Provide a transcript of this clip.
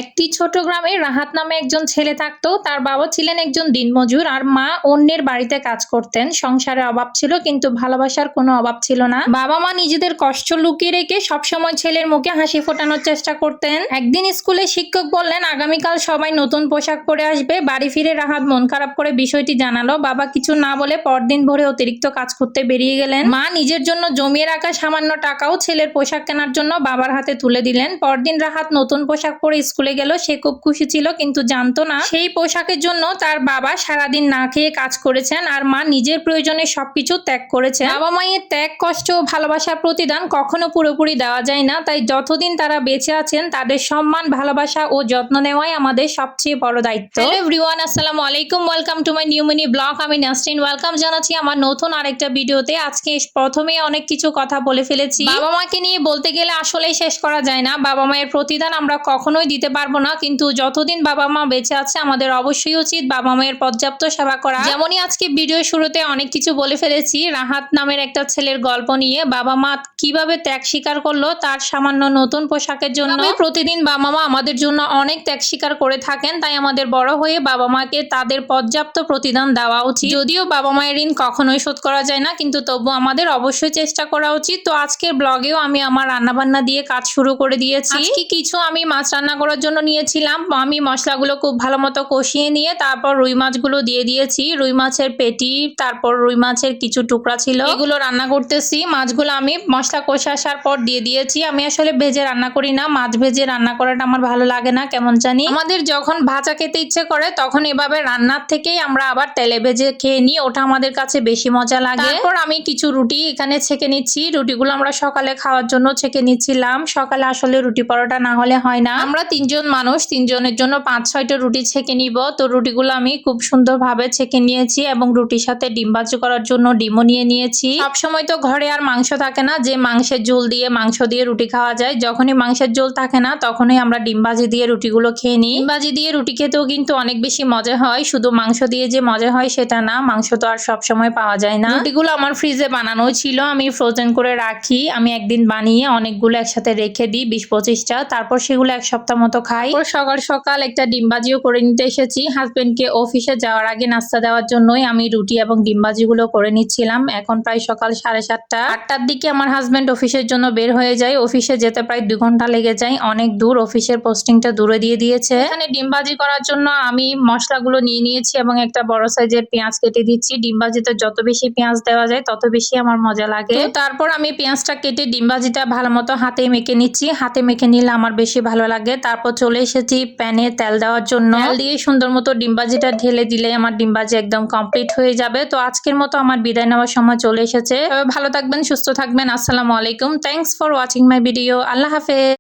একটি ছোট গ্রামে রাহাত নামে একজন ছেলে থাকতো। তার বাবা ছিলেন একজন দিনমজুর আর মা অন্যের বাড়িতে কাজ করতেন। সংসারে অভাব ছিল কিন্তু ভালোবাসার কোনো অভাব ছিল না। বাবা মা নিজেদের কষ্ট লুকিয়ে রেখে সবসময় ছেলের মুখে হাসি ফোটানোর চেষ্টা করতেন। একদিন স্কুলে শিক্ষক বললেন আগামীকাল সবাই নতুন পোশাক পরে আসবে। বাড়ি ফিরে রাহাত মন খারাপ করে বিষয়টি জানালো। বাবা কিছু না বলে পরদিন ভোরে অতিরিক্ত কাজ করতে বেরিয়ে গেলেন। মা নিজের জন্য জমিয়ে রাখা সামান্য টাকাও ছেলের পোশাক কেনার জন্য বাবার হাতে তুলে দিলেন। পরদিন রাহাত নতুন পোশাক পরে স্কুলে গেল। সে খুব খুশি ছিল কিন্তু জানতো না সেই পোশাকের জন্য তার বাবা সারাদিন না খেয়ে কাজ করেছেন আর মা নিজের প্রয়োজনে সবকিছু ত্যাগ করেছেন। বাবা মায়ের ত্যাগ, কষ্ট ও ভালোবাসার প্রতিদান কখনো পুরোপুরি দেওয়া যায় না। তাই যতদিন তারা বেঁচে আছেন তাদের সম্মান, ভালোবাসা ও যত্ন নেওয়াই আমাদের সবচেয়ে বড় দায়িত্ব। হ্যালো এভরিওয়ান, আসসালামু আলাইকুম, welcome to my new mini blog. আমি নাসরিন ওয়েলকাম জানাচ্ছি আমার নতুন আরেকটা ভিডিওতে। আজকে প্রথমে অনেক কিছু কথা বলে ফেলেছি। বাবা মাকে নিয়ে বলতে গেলে আসলেই শেষ করা যায় না। বাবা মায়ের প্রতিদান আমরা কখনোই দিতে পারবো না, কিন্তু যতদিন বাবা মা বেঁচে আছে আমাদের অবশ্যই উচিত বাবা মায়ের পর্যাপ্ত সেবা করা। যেমনই আজকে ভিডিও শুরুতে অনেক কিছু বলে ফেলেছি রাহাত নামের একটা ছেলের গল্প নিয়ে। বাবা মা কিভাবে ত্যাগ স্বীকার করলো তার সামান্য নতুন পোশাকের জন্য। প্রতিদিন বাবা মা আমাদের জন্য অনেক ত্যাগ স্বীকার করে থাকেন, তাই আমাদের বড় হয়ে বাবা মাকে তাদের পর্যাপ্ত প্রতিদান দেওয়া উচিত। যদিও বাবা মায়ের ঋণ কখনোই শোধ করা যায় না, কিন্তু তবু আমাদের অবশ্যই চেষ্টা করা উচিত। তো আজকের ব্লগেও আমি আমার রান্নাবান্না দিয়ে কাজ শুরু করে দিয়েছি। আজকে কিছু আমি মাছ রান্না করার জন্য নিয়েছিলাম। আমি মশলাগুলো খুব ভালো মতো কষিয়ে নিয়ে তারপর রুই মাছগুলো দিয়ে দিয়েছি। রুই মাছের পেটি, তারপর রুই মাছের কিছু টুকরা ছিল, এগুলো রান্না করতেছি। মাছগুলো আমি মশলা কষে আসার পর দিয়ে দিয়েছি। আমি আসলে ভেজে রান্না করি না, মাছ ভেজে রান্না করাটা আমার ভালো লাগে না, কেমন জানি। আমাদের যখন ভাজা খেতে ইচ্ছে করে তখন এভাবে রান্নার থেকেই আমরা আবার তেলে ভেজে খেয়ে নিই, ওটা আমাদের কাছে বেশি মজা লাগে। তারপর আমি কিছু রুটি এখানে ছেঁকে নিচ্ছি। রুটিগুলো আমরা সকালে খাওয়ার জন্য ছেঁকে নিচ্ছিলাম। সকালে আসলে রুটি পরোটা না হলে হয় না। আমরা তিনজন মানুষ, তিনজনের জন্য 5-6টা রুটি ছেঁকে নিব। তো রুটিগুলো আমি খুব সুন্দরভাবে ছেঁকে নিয়েছি এবং রুটির সাথে ডিম ভাজি করার জন্য ডিমও নিয়ে নিয়েছি। সবসময় তো ঘরে আর মাংস থাকে না যে মাংসের ঝোল দিয়ে মাংস দিয়ে রুটি খাওয়া যায়। যখনই মাংসের ঝোল থাকে না তখনই আমরা ডিম ভাজি দিয়ে রুটিগুলো খেয়ে নিই। ডিম ভাজি দিয়ে রুটি খেতেও কিন্তু অনেক বেশি মজা হয়। শুধু মাংস দিয়ে যে মজা হয় সেটা না, মাংস তো আর সবসময় পাওয়া যায় না। রুটিগুলো আমার ফ্রিজে বানানো ছিল, আমি ফ্রোজেন করে রাখি। আমি একদিন বানিয়ে অনেকগুলো একসাথে রেখে দিই, 20-25টা। তারপর সেগুলো এক সপ্তাহ মতো খাই। সকাল সকাল একটা ডিম ভাজিও করে নিতে এসেছি। হাজবেন্ডকে অফিসে যাওয়ার আগে নাস্তা দেওয়ার জন্যই আমি রুটি এবং ডিম ভাজিগুলো করে নিচ্ছিলাম। এখন প্রায় সকাল 7:30, 8টার দিকে আমার হাজবেন্ড অফিসের জন্য বের হয়ে যায়। অফিসে যেতে প্রায় 2 ঘন্টা লেগে যায়, অনেক দূর। অফিসের পোস্টিংটা দূরে দিয়ে দিয়েছে। এখানে ডিম ভাজি করার জন্য আমি মশলাগুলো নিয়ে নিয়েছি এবং একটা বড় সাইজের পেঁয়াজ কেটে দিচ্ছি। ডিম ভাজিতে যত বেশি পেঁয়াজ দেওয়া যায় তত বেশি আমার মজা লাগে। তারপর আমি পেঁয়াজটা কেটে ডিম ভাজিটা ভালো মতো হাতে মেখে নিচ্ছি। হাতে মেখে নিলে আমার বেশি ভালো লাগে। তারপর চলে এসেছি প্যানে তেল দেওয়ার জন্য। তেল দিয়ে সুন্দর মতো ডিম ভাজিটা ঢেলে দিলে আমার ডিম ভাজি একদম কমপ্লিট হয়ে যাবে। তো আজকের মতো আমার বিদায় নেওয়ার সময় চলে এসেছে। ভালো থাকবেন, সুস্থ থাকবেন। আসসালামু আলাইকুম, thanks for watching my video. আল্লাহ হাফেজ।